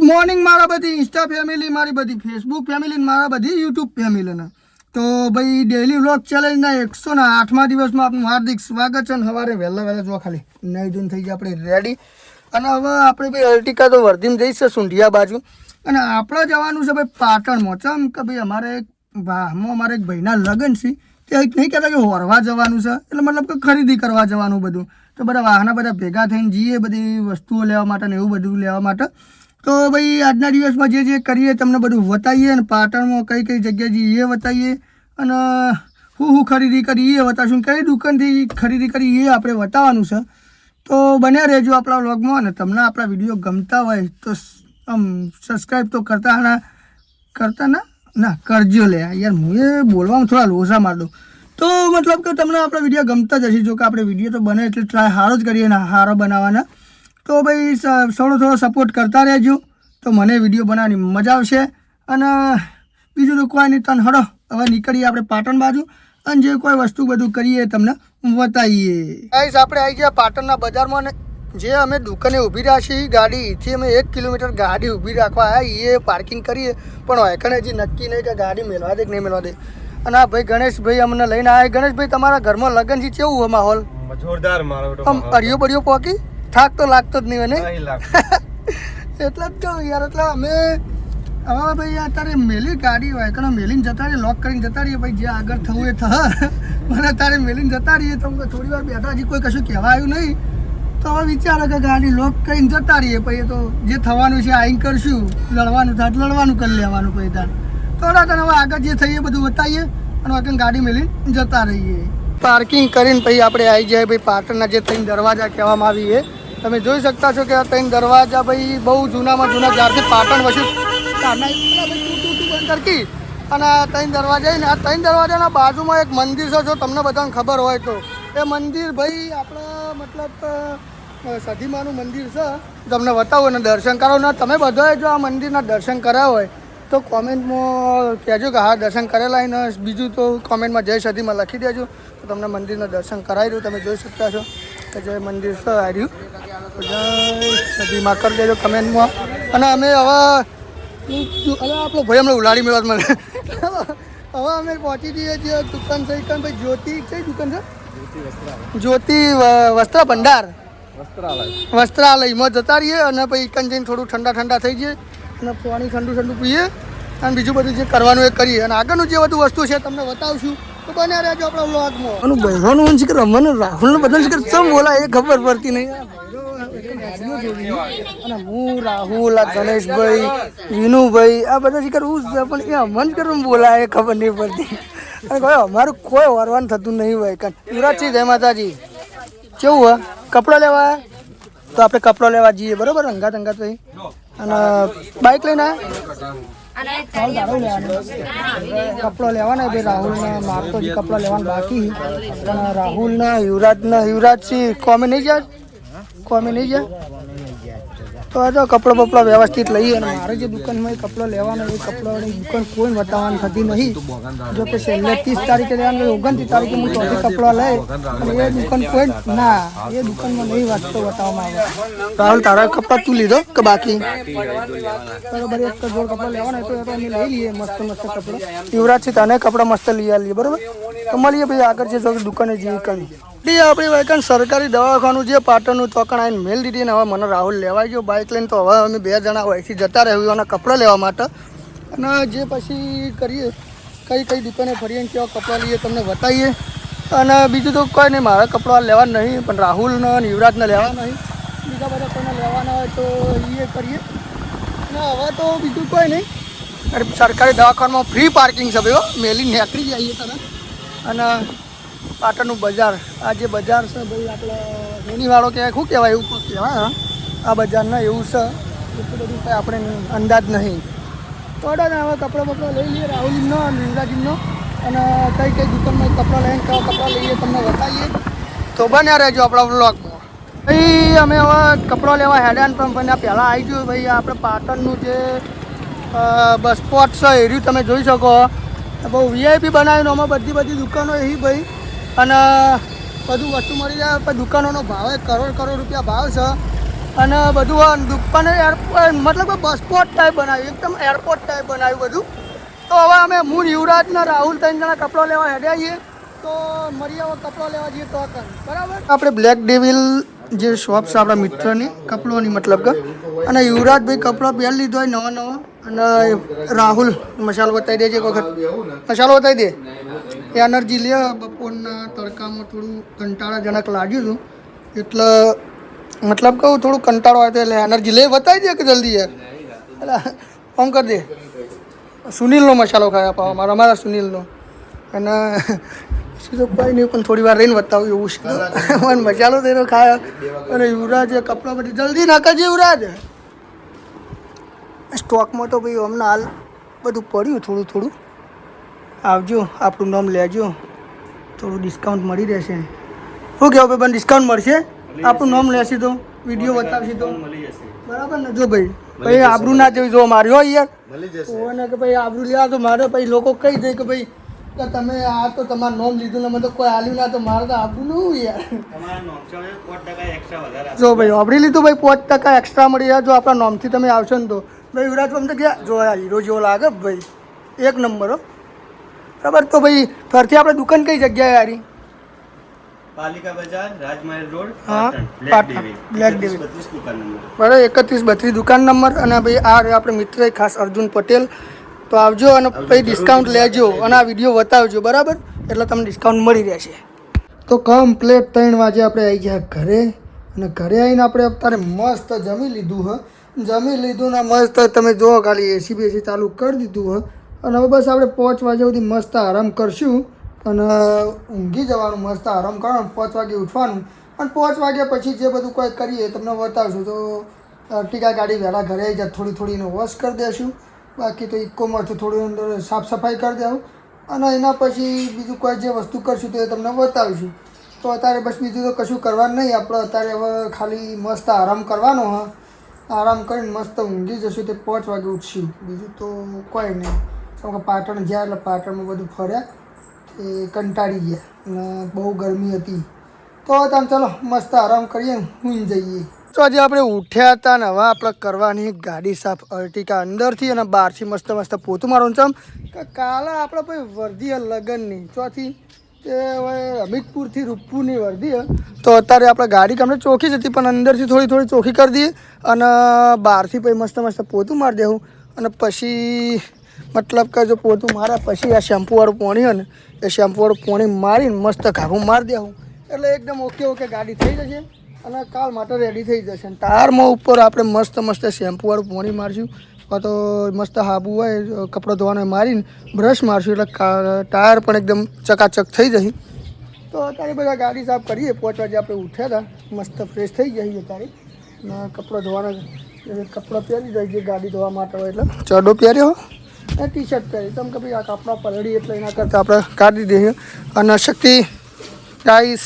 Morning મારા બધી Insta family, મારી બધી ફેસબુક ફેમિલી, મારા બધી યુટ્યુબ ફેમિલીને તો ભાઈ ડેલી વ્લોગ ચેલેન્જના 108મા દિવસમાં આપનું હાર્દિક સ્વાગત છે. અને સવારે વહેલા જો ખાલી નહીં ધોઈને થઈ ગયા આપણે રેડી. અને હવે આપણે ભાઈ અલ્ટિકા તો વર્ધીમાં જઈશું સુંઢિયા બાજુ, અને આપણે જવાનું છે ભાઈ પાટણમાં. ચમ કે ભાઈ અમારે એક ભાઈના લગ્ન છે, તે નહીં કહેતા કે હોરવા જવાનું છે, એટલે મતલબ કે ખરીદી કરવા જવાનું બધું. તો બધા વાહના બધા ભેગા થઈને જઈએ બધી વસ્તુઓ લેવા માટે ને એવું બધું લેવા માટે. તો ભાઈ આજના દિવસમાં જે કરીએ તમને બધું બતાવીએ, અને પાટણમાં કઈ કઈ જગ્યાએ જઈએ એ બતાવીએ, અને હું ખરીદી કરી એ બતાવશું, કઈ દુકાનથી ખરીદી કરી એ આપણે બતાવવાનું છે. તો બન્યા રહેજો આપણા વ્લોગમાં. અને તમને આપણા વિડીયો ગમતા હોય તો સબસ્ક્રાઈબ તો કરતા ના કરજો લે યાર. હું એ બોલવામાં થોડા લોસા માર દઉં. તો મતલબ કે તમને આપણા વિડીયો ગમતા જ હશે. જો કે આપણે વિડીયો તો બને એટલે ટ્રાય સારો જ કરીએ ને સારો બનાવવાના. તો ભાઈ થોડો સપોર્ટ કરતા રહેજો, તો મને વિડીયો બનાવવાની મજા આવશે. અને બીજું તો કોઈ નહીં, તને હડો હવે નીકળીએ આપણે પાટણ બાજુ, અને જે કોઈ વસ્તુ બધું કરીએ તમને બતાવીએ. ગાઈસ આપણે આવી ગયા પાટણના બજારમાં, ને જે અમે દુકાને ઊભી રહ્યા છીએ ગાડી એથી અમે 1 કિલોમીટર ગાડી ઊભી રાખવા આવ્યા, એ પાર્કિંગ કરીએ. પણ વાયકણે હજી નક્કી નહીં કે ગાડી મેળવા દે કે નહીં મેળવા દે. અને આ ભાઈ ગણેશભાઈ અમને લઈને આવ્યા. ગણેશભાઈ તમારા ઘરમાં લગ્ન છે, કેવું હોય માહોલ? જોરદાર મારો આમ અડિયો બડિયો પોકી થાક તો લાગતો જ નહીં હોય એટલે જ કહું યાર. એટલે અમે હવે ભાઈ અત્યારે મેલી ગાડી હોય કે મેલીને જતા રહીએ, લોક કરીને જતા રહીએ. ભાઈ જે આગળ થવું એ મને અત્યારે મેલીને જતા રહીએ. તો થોડી વાર બેઠા, હજી કોઈ કશું કહેવા આવ્યું નહીં. તો હવે વિચારે કે ગાડી લોક કરીને જતા રહીએ, પછી તો જે થવાનું છે આઈન કરશું, લડવાનું થાય લડવાનું કરી લેવાનું. પછી તાર થોડા તને હવે આગળ જે થઈએ બધું બતાવીએ, અને આગળ ગાડી મેલીને જતા રહીએ. પાર્કિંગ કરીને પછી આપણે આવી જાય ભાઈ પાટણના જે 3 દરવાજા કહેવામાં આવીએ. તમે જોઈ શકતા છો કે આ 3 દરવાજા ભાઈ બહુ જૂનામાં જૂના, જ્યારથી પાટણ વસ્યું બંધ કરકી. અને આ 3 દરવાજા ને આ 3 દરવાજાના બાજુમાં એક મંદિર છે, જો તમને બધાને ખબર હોય તો. એ મંદિર ભાઈ આપણા મતલબ સધીમાનું મંદિર છે. તમને બતાવો ને દર્શન કરો ને. તમે બધાએ જો આ મંદિરના દર્શન કર્યા હોય તો કોમેન્ટમાં કહેજો કે હા દર્શન કરેલા. ને બીજું તો કોમેન્ટમાં જય સધીમાં લખી દેજો, તો તમને મંદિરના દર્શન કરાવી દઉં. તમે જોઈ શકતા છો કે જે મંદિર છે આ રહ્યું, જય સધીમાં કરી દેજો કમેન્ટમાં. અને અમે હવે આપણો ભાઈ અમને ઉલાડી મેળવા મને હવે અમે પહોંચી જઈએ છીએ દુકાન છે ભાઈ જ્યોતિ. કઈ દુકાન છે? જ્યોતિ વસ્ત્ર ભંડાર, વસ્ત્રાલયમાં જતા રહીએ. અને પછી એકન જઈને થોડું ઠંડા થઈ જઈએ, અને પાણી ઠંડુ પીએ, અને બીજું બધું જે કરવાનું એ કરીએ. અને આગળનું જે બધું વસ્તુ છે તમને બતાવશું, તો બન્યા રહેજો આપણા વ્લોગમાં. અને બહેરોનું છે કે રમવાનું રાહુલને બધાને છે કે ચમ બોલા એ ખબર પડતી નહીં. અને હું રાહુલ, આ ગણેશભાઈ, વિનુભાઈ, આ બધા શીખર હું પણ એ અમન કરવા બોલા એ ખબર નહીં પડતી. અને કહે અમારું કોઈ વરવાનું થતું નહીં હોય. યુવરાજસિંહ જય માતાજી. કેવું હોય કપડાં લેવા? તો આપણે કપડો લેવા જઈએ, બરોબર? અંગાત ભાઈ. અને બાઇક લઈને કપડો લેવાના ભાઈ રાહુલના. મારે તો કપડો લેવાના બાકી. પણ રાહુલના, યુવરાજસિંહ કોમે નહીં જાય તો આ તો કપડો બપડો વ્યવસ્થિત લઈએ. અને મારે જે દુકાનમાં એ કપડો લેવાનો, એ કપડાની દુકાન કોઈ બતાવવાની થતી નહીં. જો કે છેલ્લે 30 તારીખે લેવાનું, 29 તારીખે હું ચોથી કપડા લઈ, અને એ દુકાન કોઈ ના, એ દુકાનમાં નહીં વાંચતો બતાવવામાં આવે. રાહુલ તારા કપડા તું લીધો કે બાકી? બરોબર, એક જોડ કપડા લેવાના તો અમે લઈ લઈએ મસ્ત કપડા. યુવરાજ છે તને કપડા મસ્ત લઈ આવીએ, બરોબર? તો મળીએ ભાઈ આગળ જે દુકાને જઈએ કરી. આપણી વાયકન સરકારી દવાખાનું જે પાટણનું ચોકણ આવીને મેલ દીધી. ને હવે મને રાહુલ લેવાઈ ગયો બાઇક લઈને. તો હવે અમે 2 જણા અહીંથી જતા રહ્યું અને કપડાં લેવા માટે. અને જે પછી કરીએ કઈ દુકાને ફરીએ, કેવા કપડાં લઈએ તમને બતાવીએ. અને બીજું તો કોઈ નહીં, મારા કપડાં લેવા નહીં, પણ રાહુલને અને યુવરાજને લેવા નહીં. બીજા બધા કોઈને લેવાના હોય તો એ કરીએ. અને હવે તો બીજું કોઈ નહીં, સરકારી દવાખાનામાં ફ્રી પાર્કિંગ છે ભાઈ. મેલી નીકળી જઈએ તરત. અને પાટણનું બજાર, આ જે બજાર છે ભાઈ આપણે રેનીવાળો કહેવાય, શું કહેવાય એવું કહેવાય. આ બજારના એવું છે, એટલું બધું કંઈ આપણે અંદાજ નહીં. તો ને હવે કપડાં લઈ લઈએ રાહુલનો અને યુવરાજીનો. અને કઈ દુકાનમાં કપડાં લઈને કેવા કપડાં લઈએ તમને બતાવીએ. તો બન્યા રહેજો આપણા વ્લોગમાં. ભાઈ અમે હવે કપડાં લેવા હેડ્યા, પણ પહેલાં આવી ગયું ભાઈ આપણે પાટણનું જે બસ સ્પોટ છે એ રહ્યું તમે જોઈ શકો. બહુ વીઆઈપી બનાવ્યું. આમાં બધી દુકાનો એ ભાઈ, અને બધું વસ્તુ મળી જાય. પણ દુકાનોનો ભાવ કરોડ રૂપિયા ભાવ છે. અને બધું દુકાને મતલબ બસ સ્પોટ ટાઈપ બનાવ્યું, એકદમ એરપોર્ટ ટાઈપ બનાવ્યું બધું. તો હવે અમે હું યુવરાજ ને રાહુલ 3 જણા કપડો લેવા હેડ્યા છીએ. તો મળીએ હવે કપડો લેવા જઈએ તો બરાબર. આપણે બ્લેક ડેવિલ જે શોપ છે આપણા મિત્રની કપડોની મતલબ કે, અને યુવરાજભાઈ કપડો પહેરી લીધો હોય નવા નવા. અને રાહુલ મસાલો બતાવી દેજે એક વખત, મસાલો બતાવી દે. એનર્જી લે, બપોરના તડકામાં થોડું કંટાળાજનક લાગ્યું હતું એટલે મતલબ કહું થોડું કંટાળો આવે એટલે એનર્જી લે, બતાવી દે કે જલ્દી યાર. એટલે ફોન કરી દે. સુનિલનો મસાલો ખાયા પાવા અમારા સુનિલનો. અને સીધો કોઈ નહીં પણ થોડી વાર રહીને બતાવું એવું છે. મને મસાલો તેનો ખાયા. અને યુવરાજ કપડા બધી જલ્દી નાખે છે યુવરાજ. સ્ટોકમાં તો ભાઈ અમને હાલ બધું પડ્યું થોડું થોડું. આવજો, આપણું નામ લેજો, થોડું ડિસ્કાઉન્ટ મળી રહેશે. શું કહેવું ભાઈ, પણ ડિસ્કાઉન્ટ મળશે? આપણું નામ લેશે તો વિડીયો બતાવશે તો બરાબર ને? જો ભાઈ ભાઈ આબરૂ ના જોઈ જો મારી હોય યાર, ને કે ભાઈ આબરૂ લેવા તો મારે ભાઈ લોકો કહી દે કે ભાઈ કે તમે આ તો તમારું નામ લીધું ને મને તો કોઈ હાલ્યું ના, તો મારે તો આબરૂ ન હોય યાર. જો ભાઈ વાપરી લીધું ભાઈ, 5% એક્સ્ટ્રા મળી જાય જો આપણા નામથી તમે આવશો ને તો. ભાઈ યુવરાજ તમને ગયા જો હીરો જેવો લાગે ભાઈ, એક નંબર હો બરાબર. તો ભાઈ ફરતી આપણે દુકાન કઈ જગ્યાએ યારી? પાલિકા બજાર, રાજમહેલ રોડ, હા પાટણ, બ્લેક ડેવિલ દુકાન નંબર બરાબર, 31-32 દુકાન નંબર. અને ભાઈ આ આપણે મિત્ર ખાસ અર્જુન પટેલ. તો આવજો અને પછી ડિસ્કાઉન્ટ લેજો અને આ વિડીયો બતાવજો બરાબર, એટલે તમને ડિસ્કાઉન્ટ મળી રહેશે. તો કમ્પ્લેટ 3 વાગે આપણે આવી ગયા ઘરે. અને ઘરે આવીને આપણે અત્યારે મસ્ત જમી લીધું જમી લીધું ને મસ્ત તમે જુઓ ખાલી એસી બેસી ચાલુ કરી દીધું અને હવે બસ આપણે 5 વાગ્યા સુધી મસ્ત આરામ કરશું અને ઊંઘી જવાનું, મસ્ત આરામ કરવાનું, 5 વાગે ઉઠવાનું અને 5 વાગ્યા પછી જે બધું કોઈ કરીએ તમને બતાવશું. તો અર્ટિગા ગાડી વહેલા ઘરે આવી જાય, થોડી એને વોશ કરી દઈશું. બાકી તો ઇકોમાંથી થોડું અંદર સાફ સફાઈ કરી દેવું અને એના પછી બીજું કોઈ જે વસ્તુ કરશું તો એ તમને બતાવીશું. તો અત્યારે બસ બીજું તો કશું કરવાનું નહીં આપણે. અત્યારે હવે ખાલી મસ્ત આરામ કરવાનો. આરામ કરીને મસ્ત ઊંઘી જશું તે 5 વાગે ઉઠશું. બીજું તો કોઈ નહીં. કેમ કે પાટણ ગયા એટલે પાટણમાં બધું ફર્યા એ કંટાળી ગયા અને બહુ ગરમી હતી. તો તમે ચાલો મસ્ત આરામ કરીએ, સૂઈ જઈએ. તો આજે આપણે ઉઠ્યા હતા ને હવે આપણે કરવાની ગાડી સાફ અર્ટિકા અંદરથી અને બહારથી મસ્ત મસ્ત પોતું મારવાનું છે. કે કાલે આપણે ભાઈ વર્ધી લગ્નની ચોથી તે હવે અમિતપુરથી રૂપપુરની વર્ધી. તો અત્યારે આપણે ગાડી અમને ચોખ્ખી જ હતી પણ અંદરથી થોડી ચોખ્ખી કરી દઈએ અને બહારથી પછી મસ્ત મસ્ત પોતું મારી દેવું. અને પછી મતલબ કે જો પોતું માર્યા પછી આ શેમ્પૂવાળું પાણી હોય ને એ શેમ્પૂવાળું પાણી મારીને મસ્ત ઘાઘું મારી દેવું એટલે એકદમ ઓકે ગાડી થઈ જશે અને કાલ માટે રેડી થઈ જશે. ટાયરમાં ઉપર આપણે મસ્ત શેમ્પૂવાળું પાણી મારશું અથવા તો મસ્ત હાબુ હોય કપડો ધોવાનો મારીને બ્રશ મારશું એટલે ટાયર પણ એકદમ ચકાચક થઈ જશે. તો અત્યારે બધા ગાડી સાફ કરીએ. 5 વાગે આપણે ઉઠ્યા હતા, મસ્ત ફ્રેશ થઈ જઈએ અત્યારે અને કપડો ધોવાનો કપડો પહેરી જાય જે ગાડી ધોવા માટે હોય એટલે ચડો પહેર્યો અને ટી શર્ટ પહેરી તમે કે ભાઈ આ કપડાં પલળી એટલે એના કરતાં આપણે કાઢી દઈએ. અને શક્તિ ગાઈસ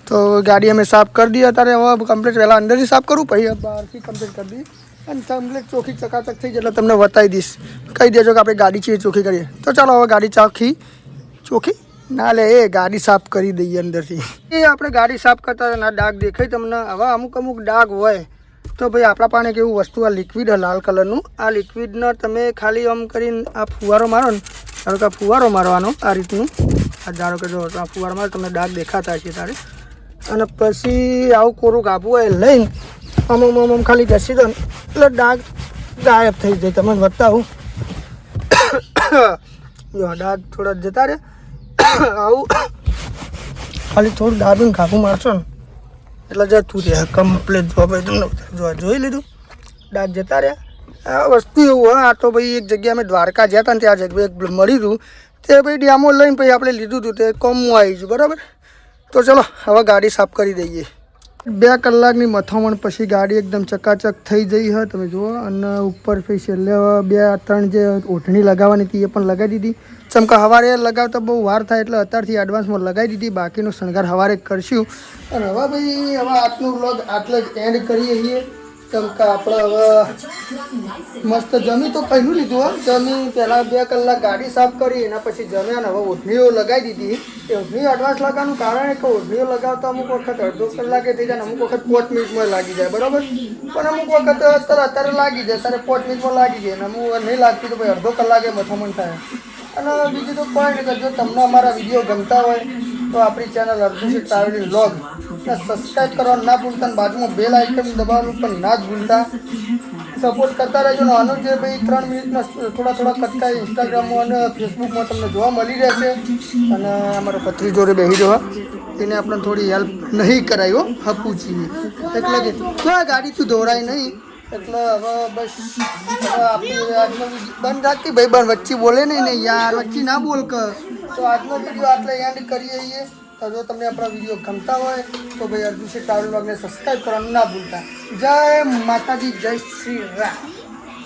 તો ગાડી અમે સાફ કરી દઈએ. અત્યારે હવે કમ્પ્લીટ વહેલા અંદરથી સાફ કરું પછી બહારથી કમ્પ્લીટ કરી દઈએ અને કમ્પ્લીટ ચોખ્ખી ચકાચક થઈ જાય એટલે તમને બતાવી દઈશ. કહી દેજો કે આપણે ગાડી છે ચોખ્ખી કરીએ. તો ચાલો હવે ગાડી ચોખ્ખી ના લે એ ગાડી સાફ કરી દઈએ અંદરથી. એ આપણે ગાડી સાફ કરતા હતા ડાઘ દેખાય તમને. હવે અમુક ડાઘ હોય તો ભાઈ આપણા પાસે એક એવું વસ્તુ આ લિક્વિડ લાલ કલરનું આ લિક્વિડને તમે ખાલી આમ કરીને આ ફુવારો મારો ને ધારો કે ફુવારો મારવાનો આ રીતનું આ ધારો કે જો આ ફુવારો મારો તમને ડાઘ દેખાતા છે તારે અને પછી આવું કોરું ગાભું હોય લઈને આમ ખાલી ઘસી દો ને એટલે ડાઘ ગાયબ થઈ જાય. તમને બતાવું જો ડાઘ થોડા જતા રહે આવું ખાલી થોડું દાબીને ઘાભું મારશો ને એટલે જતું રહે કમ્પ્લીટ. જો ભાઈ તમને જોઈ લીધું ડાઘ જતા રહ્યા. આ વસ્તુ એવું હા આ તો ભાઈ એક જગ્યાએ અમે દ્વારકા ગયા હતા ને ત્યાં જગ્યાએ મળ્યું હતું તે ભાઈ ડેમો લઈને પછી આપણે લીધું હતું તે કોમમાં આવી ગયું બરાબર. તો ચલો હવે ગાડી સાફ કરી દઈએ. 2 કલાકની મથામણ પછી ગાડી એકદમ ચકાચક થઈ જઈ હોય તમે જુઓ. અને ઉપર પછી છેલ્લે 2-3 જે ઓઢણી લગાવવાની હતી એ પણ લગાવી દીધી. ચમકા સવારે લગાવતા બહુ વાર થાય એટલે અત્યારથી એડવાન્સમાં લગાવી દીધી. બાકીનો શણગાર સવારે કરશું. અને હવે ભાઈ આજનો વ્લોગ આટલે જ એન્ડ કરીએ છીએ. કેમ કે આપણે હવે મસ્ત જમી તો કઈનું લીધું હો. જમી પહેલાં 2 કલાક ગાડી સાફ કરી, એના પછી જમ્યા ને હવે ઓઢણીઓ લગાવી દીધી. એ ઓઢણીઓ એડવાન્સ લગાવવાનું કારણ એ કે ઓઢણીઓ લગાવતા અમુક વખત અડધો કલાકે થઈ જાય ને અમુક વખત 5 મિનિટમાં લાગી જાય, બરાબર. પણ અમુક વખત અત્યારે લાગી જાય, ત્યારે 5 મિનિટમાં લાગી જાય ને અમુક નહીં લાગતી તો ભાઈ અડધો કલાકે મથામણ થાય. અને બીજું તો કોઈ નહીં, કે જો તમને અમારા વિડીયો ગમતા હોય તો આપણી ચેનલ અર્જુનસિંહ ટ્રાવેલિંગ વ્લોગ ને સબસ્ક્રાઈબ કરવાનું ના ભૂલતા, અને બાજુમાં બેલ આઇકન દબાવવાનું પણ ના જ ભૂલતા. સપોર્ટ કરતા રહેજો ને. આનો જે ભાઈ 3 મિનિટના થોડા કટકા ઇન્સ્ટાગ્રામમાં અને ફેસબુકમાં તમને જોવા મળી રહેશે. અને અમારો પત્રી જોડે બેસી જવા, એને આપણે થોડી હેલ્પ નહીં કરાવી હો હપુચી, એટલે કે તો આ ગાડી તું દોરાય નહીં. એટલે હવે બસ હવે આપણી આજનો બંધ રાખતી ભાઈ બંધ વચ્ચે બોલે નહીં ને યાર, વચ્ચે ના બોલ કર. તો આજનો વિડીયો આટલે એન્ડ કરીએ છીએ. તો જો તમને આપણા વિડીયો ગમતા હોય તો ભાઈ અર્જુનસિંહ ટ્રાવેલ વ્લોગને સબસ્ક્રાઈબ કરવાનું ના ભૂલતા. જય માતાજી, જય શ્રી રામ.